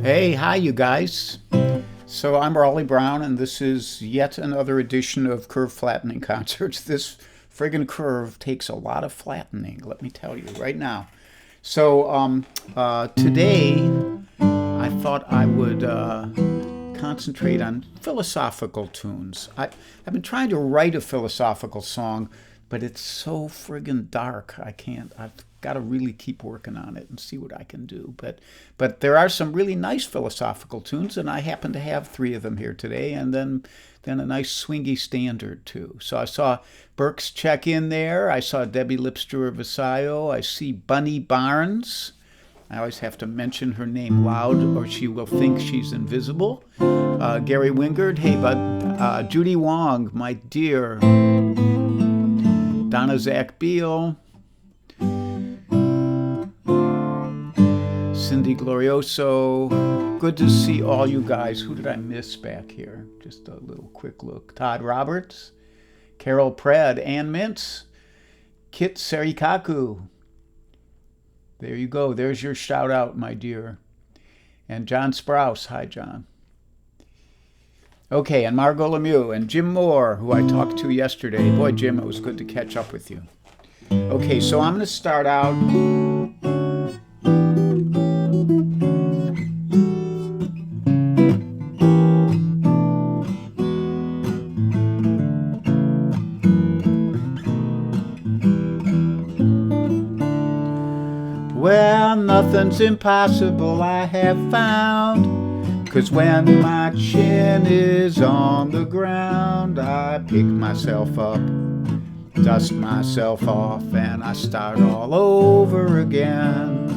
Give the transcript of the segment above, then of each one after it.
Hey, hi you guys. So I'm Raleigh Brown and this is yet another edition of Curve Flattening Concerts. This friggin' curve takes a lot of flattening, let me tell you right now. So today I thought I would concentrate on philosophical tunes. I've been trying to write a philosophical song, but it's so friggin' dark. I've got to really keep working on it and see what I can do. But there are some really nice philosophical tunes, and I happen to have three of them here today, and then a nice swingy standard too. So I saw Burke's Check In there. I saw Debbie Lipster of Visayo. I see Bunny Barnes. I always have to mention her name loud or she will think she's invisible. Gary Wingard. Hey, bud. Judy Wong, my dear. Donna Zach Beal. Cindy Glorioso. Good to see all you guys. Who did I miss back here? Just a little quick look. Todd Roberts, Carol Pred, Ann Mintz, Kit Serikaku. There you go. There's your shout out, my dear. And John Sprouse. Hi, John. Okay, and Margot Lemieux and Jim Moore, who I talked to yesterday. Boy, Jim, it was good to catch up with you. Okay, so I'm going to start out. Well, nothing's impossible, I have found. 'Cause when my chin is on the ground, I pick myself up, dust myself off, and I start all over again.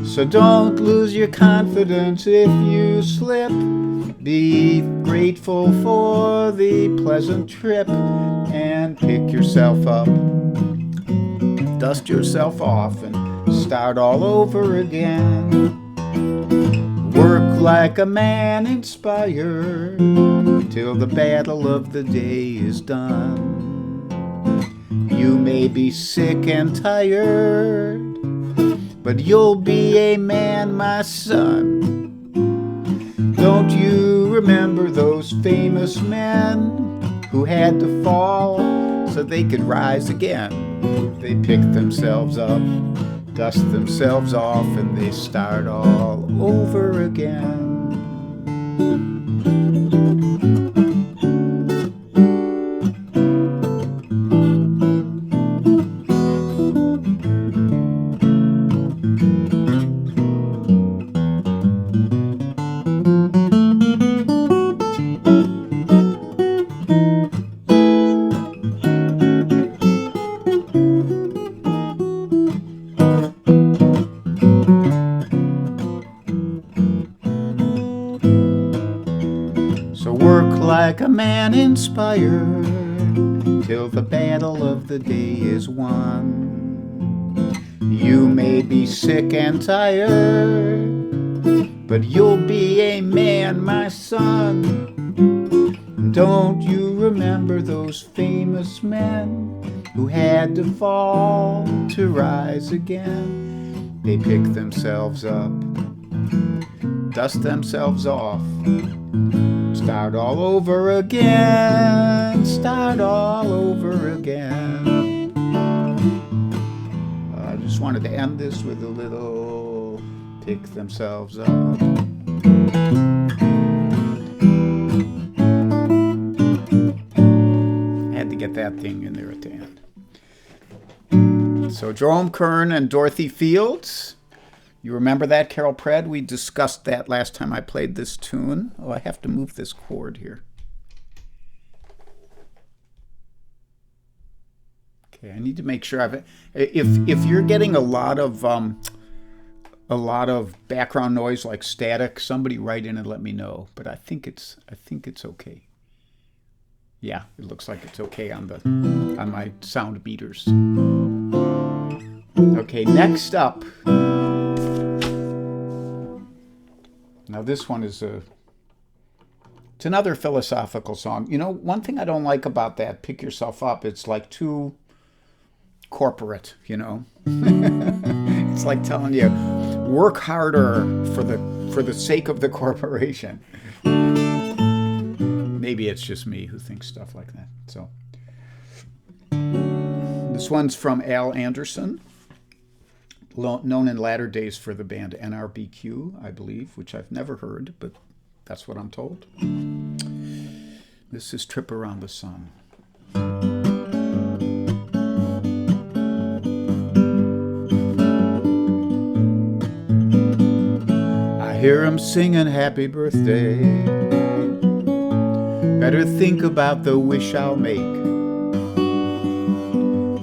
So don't lose your confidence if you slip. Be grateful for the pleasant trip and pick yourself up, dust yourself off, and start all over again. Work like a man inspired till the battle of the day is done. You may be sick and tired, but you'll be a man, my son. Don't you remember those famous men who had to fall so they could rise again? They picked themselves up, dust themselves off, and they start all over again. Like a man inspired till the battle of the day is won. You may be sick and tired, but you'll be a man, my son. Don't you remember those famous men who had to fall to rise again? They pick themselves up, dust themselves off, start all over again, start all over again. I just wanted to end this with a little pick themselves up. Had to get that thing in there at the end. So Jerome Kern and Dorothy Fields. You remember that, Carol Pred? We discussed that last time I played this tune. Oh, I have to move this chord here. Okay, I need to make sure if you're getting a lot of background noise like static, somebody write in and let me know. But I think it's okay. Yeah, it looks like it's okay on my sound meters. Okay, next up. Now this one is It's another philosophical song. You know, one thing I don't like about that, Pick Yourself Up, it's like too corporate, you know. It's like telling you, work harder for the sake of the corporation. Maybe it's just me who thinks stuff like that. So this one's from Al Anderson, known in latter days for the band NRBQ, I believe, which I've never heard, but that's what I'm told. This is Trip Around the Sun. I hear 'em singing happy birthday. Better think about the wish I'll make.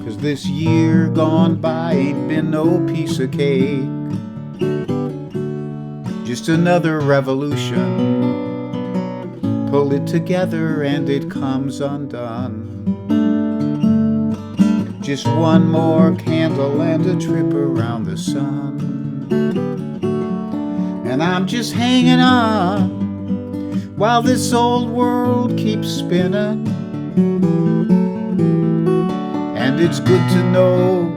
'Cause this year gone by ain't been no piece of cake. Just another revolution. Pull it together and it comes undone. Just one more candle and a trip around the sun. And I'm just hanging on while this old world keeps spinning. And it's good to know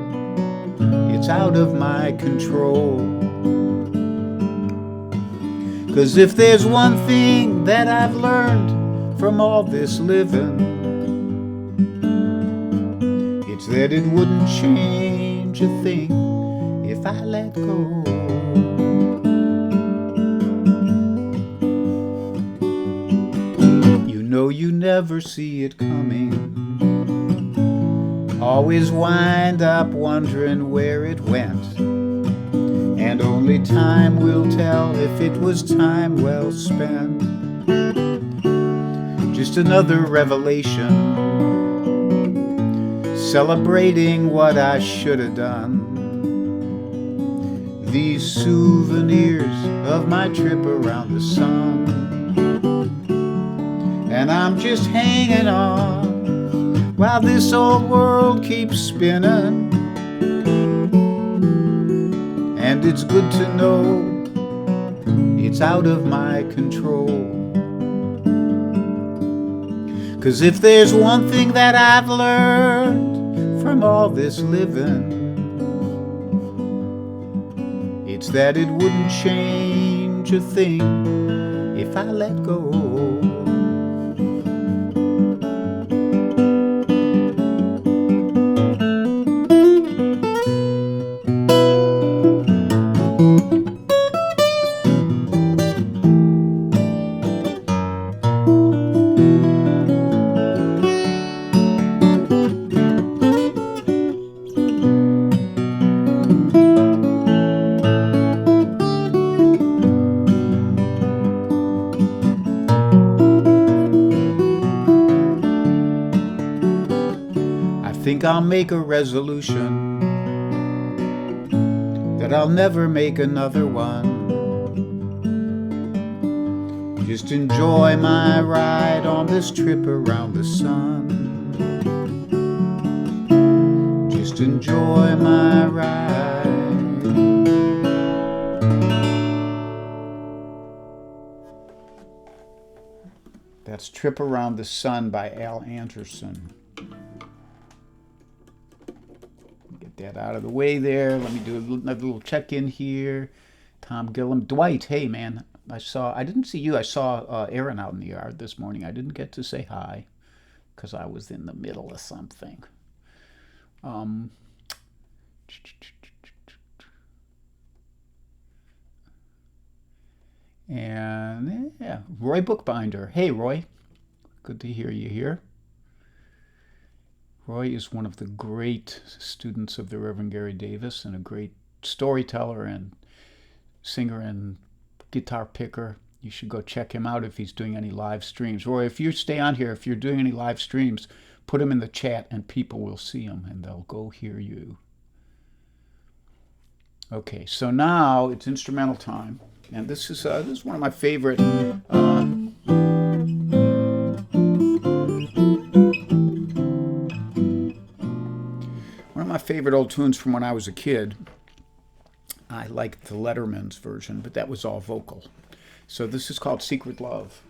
it's out of my control. 'Cause if there's one thing that I've learned from all this living, it's that it wouldn't change a thing if I let go. You know you never see it coming. Always wind up wondering where it went. And only time will tell if it was time well spent. Just another revelation, celebrating what I should have done. These souvenirs of my trip around the sun. And I'm just hanging on while this old world keeps spinning. And it's good to know it's out of my control. 'Cause if there's one thing that I've learned from all this living, it's that it wouldn't change a thing if I let go. I think I'll make a resolution that I'll never make another one. Just enjoy my ride on this trip around the sun. Just enjoy my ride. That's Trip Around the Sun by Al Anderson. That out of the way there. Let me do another little check-in here. Tom Gillum. Dwight, hey man, I didn't see you. I saw Aaron out in the yard this morning. I didn't get to say hi because I was in the middle of something. And yeah, Roy Bookbinder. Hey Roy, good to hear you here. Roy is one of the great students of the Reverend Gary Davis and a great storyteller and singer and guitar picker. You should go check him out if he's doing any live streams. Roy, if you stay on here, if you're doing any live streams, put him in the chat and people will see him and they'll go hear you. Okay, so now it's instrumental time. And this is one of my favorite old tunes from when I was a kid. I liked the Letterman's version, but that was all vocal. So this is called Secret Love.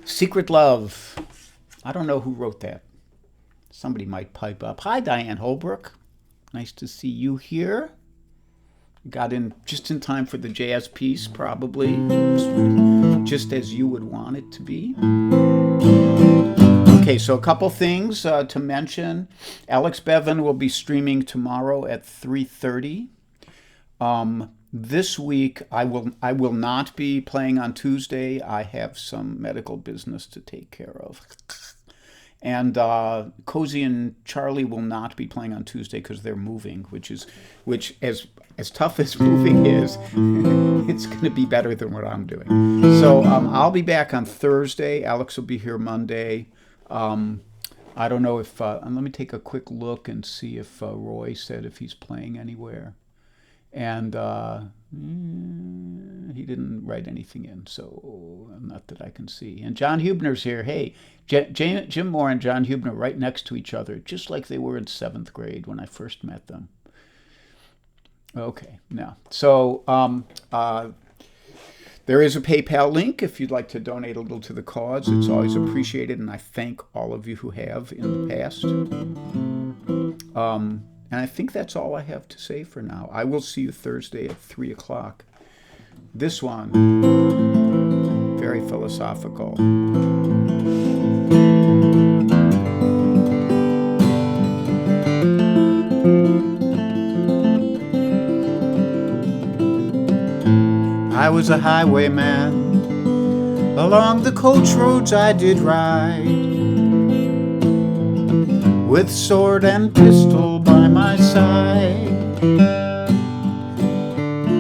Secret Love. I don't know who wrote that. Somebody might pipe up. Hi, Diane Holbrook. Nice to see you here. Got in just in time for the jazz piece, probably. Just as you would want it to be. Okay, so a couple things to mention. Alex Bevan will be streaming tomorrow at 3:30. This week, I will not be playing on Tuesday. I have some medical business to take care of. And Cozy and Charlie will not be playing on Tuesday because they're moving, which as tough as moving is, it's going to be better than what I'm doing. So I'll be back on Thursday. Alex will be here Monday. I don't know if, let me take a quick look and see if Roy said if he's playing anywhere. And he didn't write anything in, so not that I can see. And John Hubner's here. Hey, Jim Moore and John Hubner right next to each other, just like they were in 7th grade when I first met them. Okay, now, so there is a PayPal link if you'd like to donate a little to the cause. It's always appreciated, and I thank all of you who have in the past. And I think that's all I have to say for now. I will see you Thursday at 3 o'clock. This one, very philosophical. I was a highwayman. Along the coach roads I did ride, with sword and pistol by my side.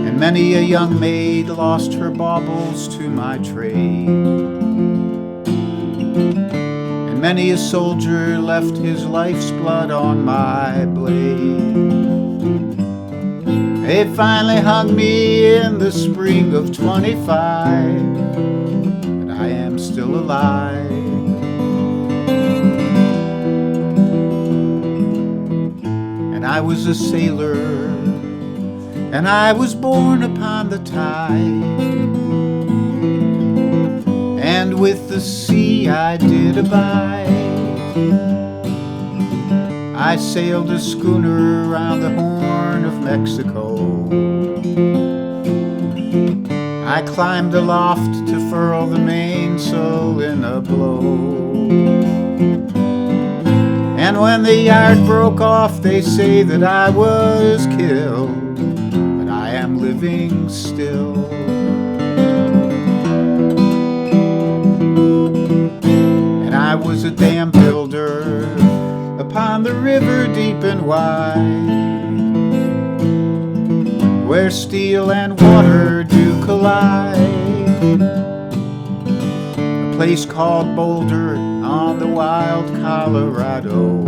And many a young maid lost her baubles to my trade, and many a soldier left his life's blood on my blade. They finally hung me in the spring of 25, but I am still alive. And I was a sailor, and I was born upon the tide, and with the sea I did abide. I sailed a schooner around the Horn of Mexico. I climbed aloft to furl the mainsail in a blow. And when the yard broke off, they say that I was killed, standing still. And I was a dam builder upon the river deep and wide, where steel and water do collide. A place called Boulder on the wild Colorado.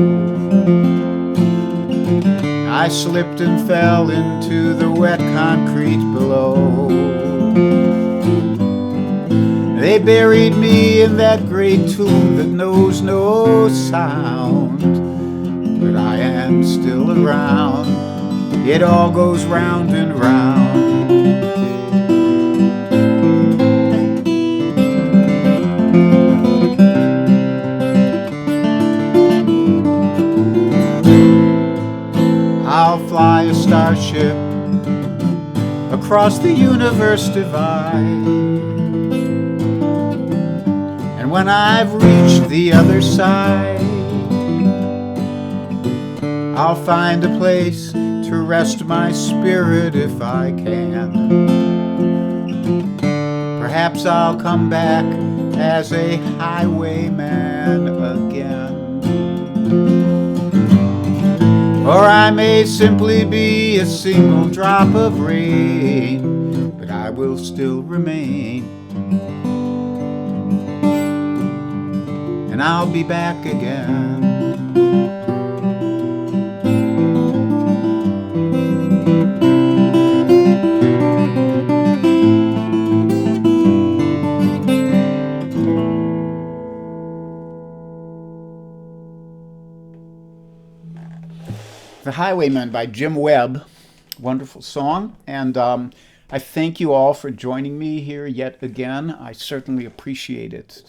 I slipped and fell into the wet concrete below. They buried me in that great tomb that knows no sound, but I am still around. It all goes round and round. I'll fly a starship across the universe divide, and when I've reached the other side, I'll find a place to rest my spirit if I can. Perhaps I'll come back as a highwayman again. Or I may simply be a single drop of rain, but I will still remain. And I'll be back again. The Highwayman by Jim Webb. Wonderful song. And I thank you all for joining me here yet again. I certainly appreciate it.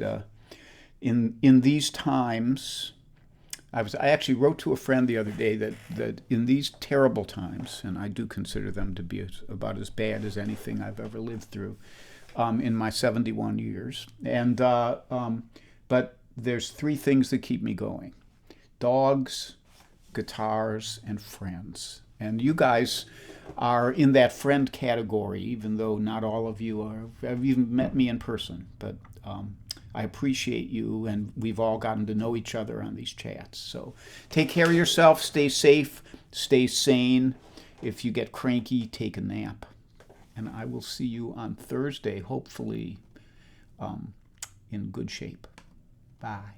In these times, I actually wrote to a friend the other day that in these terrible times, and I do consider them to be about as bad as anything I've ever lived through in my 71 years. And but there's three things that keep me going: dogs, guitars, and friends. And you guys are in that friend category, even though not all of you have even met me in person. But I appreciate you, and we've all gotten to know each other on these chats. So take care of yourself, stay safe, stay sane. If you get cranky, take a nap. And I will see you on Thursday, hopefully in good shape. Bye.